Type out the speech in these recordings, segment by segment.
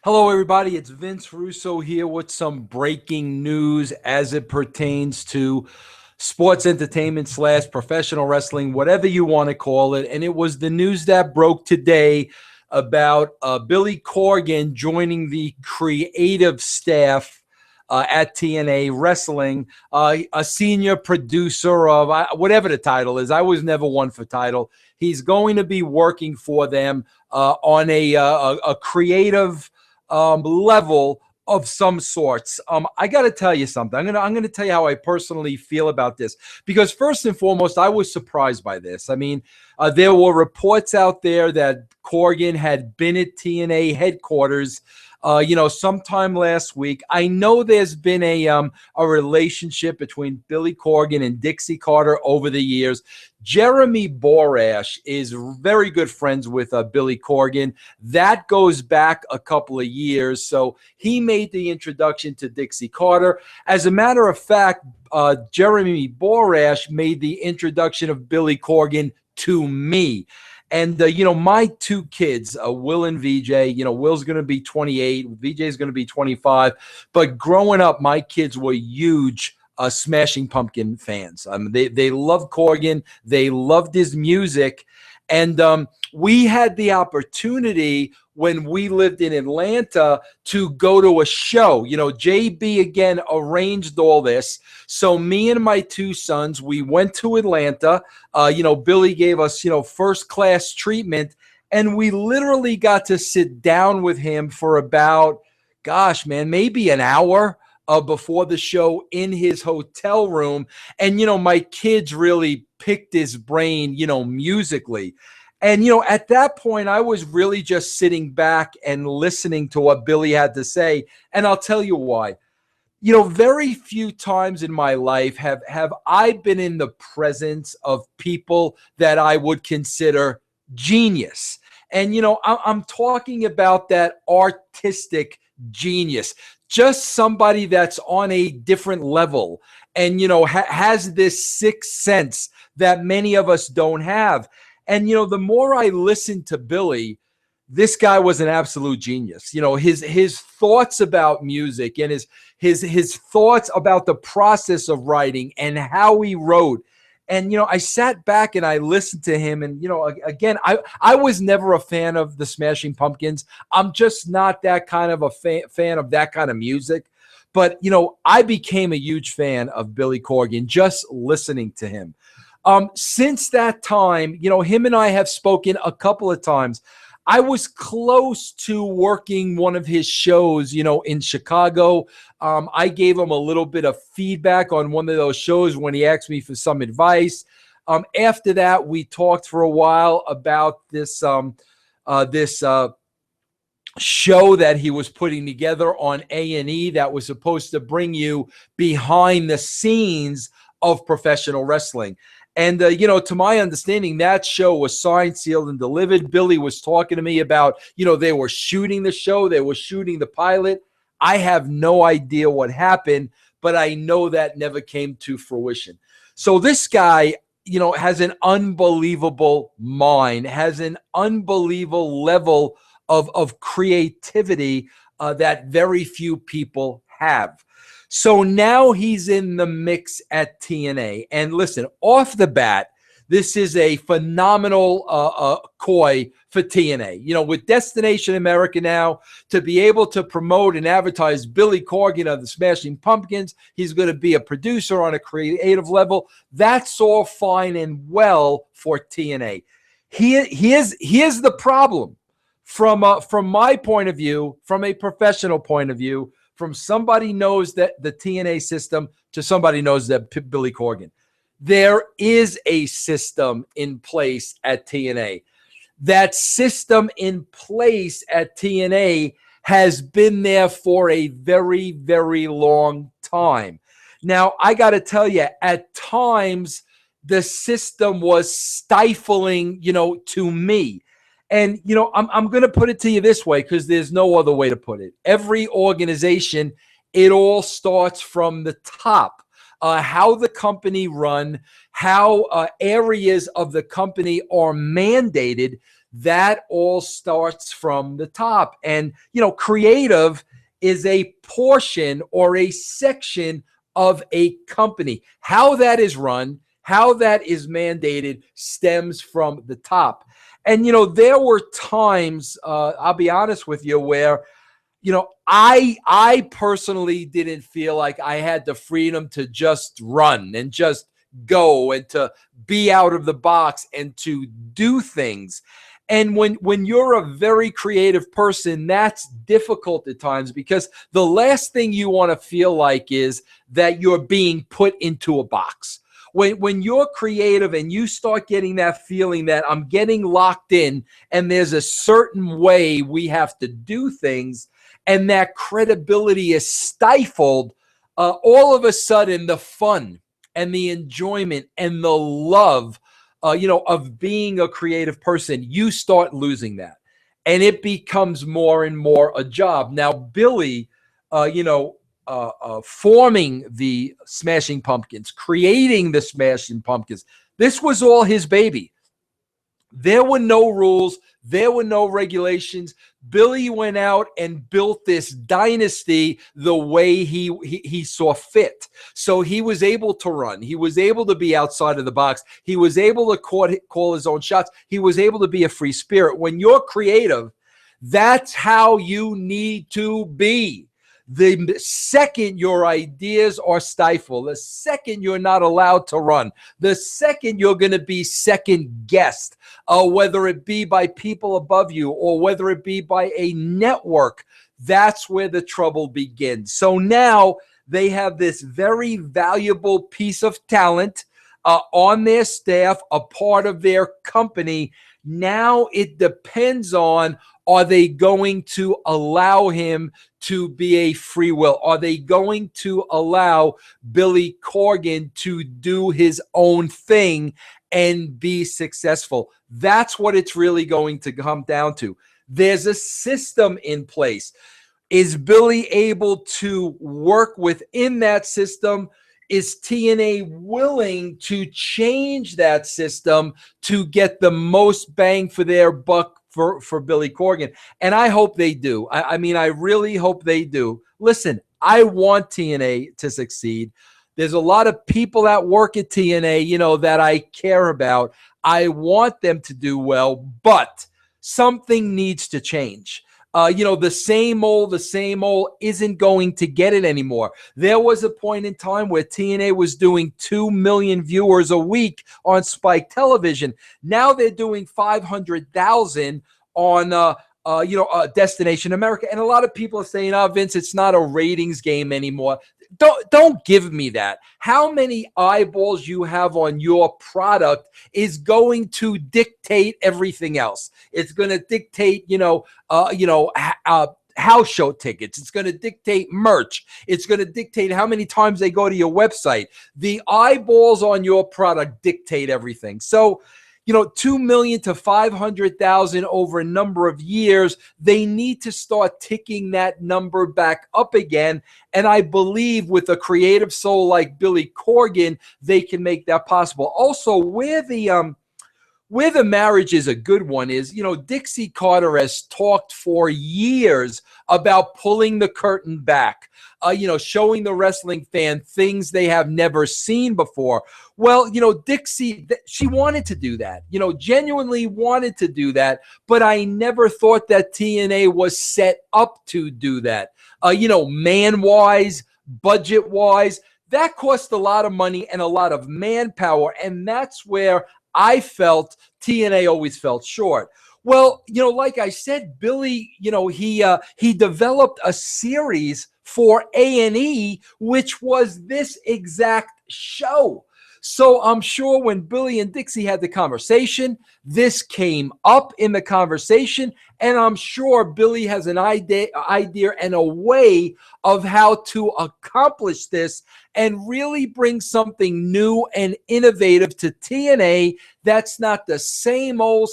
Hello, everybody. It's Vince Russo here with some breaking news as it pertains to sports entertainment slash professional wrestling, whatever you want to call it. And it was the news that broke today about Billy Corgan joining the creative staff at TNA Wrestling, a senior producer of whatever the title is. I was never one for title. He's going to be working for them on a creative level of some sorts. I got to tell you something. I'm gonna tell you how I personally feel about this, because first and foremost, I was surprised by this. I mean, there were reports out there that Corgan had been at TNA headquarters, sometime last week. I know there's been a relationship between Billy Corgan and Dixie Carter over the years. Jeremy Borash is very good friends with Billy Corgan. That goes back a couple of years. So he made the introduction to Dixie Carter. As a matter of fact, Jeremy Borash made the introduction of Billy Corgan to me. And, my two kids, Will and VJ, Will's going to be 28. VJ is going to be 25. But growing up, my kids were huge Smashing Pumpkin fans. They love Corgan. They loved his music. And we had the opportunity when we lived in Atlanta to go to a show. JB again arranged all this. So me and my two sons, we went to Atlanta. Billy gave us, first class treatment. And we literally got to sit down with him for about, maybe an hour before the show in his hotel room. And, my kids really picked his brain, musically. And, at that point, I was really just sitting back and listening to what Billy had to say. And I'll tell you why. Very few times in my life have I been in the presence of people that I would consider genius. And, I'm talking about that artistic genius, just somebody that's on a different level and, has this sixth sense that many of us don't have. And, the more I listened to Billy, this guy was an absolute genius. His thoughts about music and his thoughts about the process of writing and how he wrote. And, I sat back and I listened to him. And, again, I was never a fan of the Smashing Pumpkins. I'm just not that kind of a fan of that kind of music. But, I became a huge fan of Billy Corgan just listening to him. Since that time, him and I have spoken a couple of times. I was close to working one of his shows, in Chicago. I gave him a little bit of feedback on one of those shows when he asked me for some advice. After that, we talked for a while about this show that he was putting together on A&E that was supposed to bring you behind the scenes of professional wrestling. And, to my understanding, that show was signed, sealed, and delivered. Billy was talking to me about, they were shooting the show. They were shooting the pilot. I have no idea what happened, but I know that never came to fruition. So this guy, has an unbelievable mind, has an unbelievable level of creativity that very few people have. So now he's in the mix at TNA. And listen, off the bat, this is a phenomenal coy for TNA. With Destination America now, to be able to promote and advertise Billy Corgan of the Smashing Pumpkins, he's going to be a producer on a creative level. That's all fine and well for TNA. Here's the problem. From my point of view, from a professional point of view, from somebody knows that the TNA system to somebody knows that Billy Corgan. There is a system in place at TNA. That system in place at TNA has been there for a very, very long time. Now, I got to tell you, at times, the system was stifling, to me. And, I'm going to put it to you this way because there's no other way to put it. Every organization, it all starts from the top. How the company run, how areas of the company are mandated. that all starts from the top. And, creative is a portion or a section of a company. How that is run, how that is mandated stems from the top. And, there were times, I'll be honest with you, where, I personally didn't feel like I had the freedom to just run and just go and to be out of the box and to do things. And when you're a very creative person, that's difficult at times, because the last thing you want to feel like is that you're being put into a box. When you're creative and you start getting that feeling that I'm getting locked in and there's a certain way we have to do things, and that credibility is stifled, all of a sudden the fun and the enjoyment and the love of being a creative person, you start losing that. And it becomes more and more a job. Now, Billy, forming the Smashing Pumpkins, creating the Smashing Pumpkins, this was all his baby. There were no rules. There were no regulations. Billy went out and built this dynasty the way he saw fit. So he was able to run. He was able to be outside of the box. He was able to call his own shots. He was able to be a free spirit. When you're creative, that's how you need to be. The second your ideas are stifled, the second you're not allowed to run, the second you're going to be second guessed, whether it be by people above you or whether it be by a network, that's where the trouble begins. So now they have this very valuable piece of talent on their staff, a part of their company. Now it depends on, are they going to allow him to be a free will? Are they going to allow Billy Corgan to do his own thing and be successful? That's what it's really going to come down to. There's a system in place. Is Billy able to work within that system? Is TNA willing to change that system to get the most bang for their buck for Billy Corgan? And I hope they do. I mean, I really hope they do. Listen, I want TNA to succeed. There's a lot of people that work at TNA, that I care about. I want them to do well, but something needs to change. The same old isn't going to get it anymore. There was a point in time where TNA was doing 2 million viewers a week on Spike Television. Now they're doing 500,000 on Destination America. And a lot of people are saying, "Oh, Vince, it's not a ratings game anymore." Don't give me that. How many eyeballs you have on your product is going to dictate everything else. It's going to dictate, house show tickets. It's going to dictate merch. It's going to dictate how many times they go to your website. The eyeballs on your product dictate everything. So, 2 million to 500,000 over a number of years, they need to start ticking that number back up again. And I believe with a creative soul like Billy Corgan, they can make that possible. Also, where the marriage is a good one is, Dixie Carter has talked for years about pulling the curtain back, showing the wrestling fan things they have never seen before. Well, Dixie, she wanted to do that, genuinely wanted to do that, but I never thought that TNA was set up to do that. Man-wise, budget-wise, that cost a lot of money and a lot of manpower, and that's where I felt TNA always felt short. Well, like I said, Billy, he developed a series for A&E, which was this exact show. So I'm sure when Billy and Dixie had the conversation, this came up in the conversation, and I'm sure Billy has an idea and a way of how to accomplish this and really bring something new and innovative to TNA that's not the same old,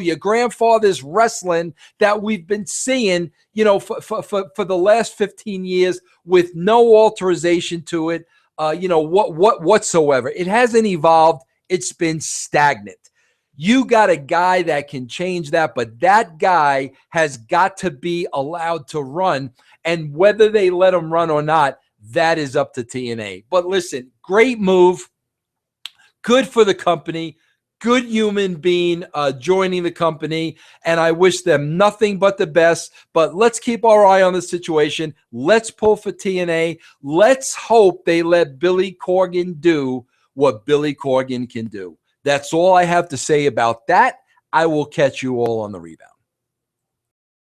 your grandfather's wrestling that we've been seeing, for the last 15 years with no alteration to it, whatsoever. It hasn't evolved. It's been stagnant. You got a guy that can change that, but that guy has got to be allowed to run. And whether they let him run or not, that is up to TNA. But listen, great move. Good for the company. Good human being joining the company. And I wish them nothing but the best. But let's keep our eye on the situation. Let's pull for TNA. Let's hope they let Billy Corgan do what Billy Corgan can do. That's all I have to say about that. I will catch you all on the rebound.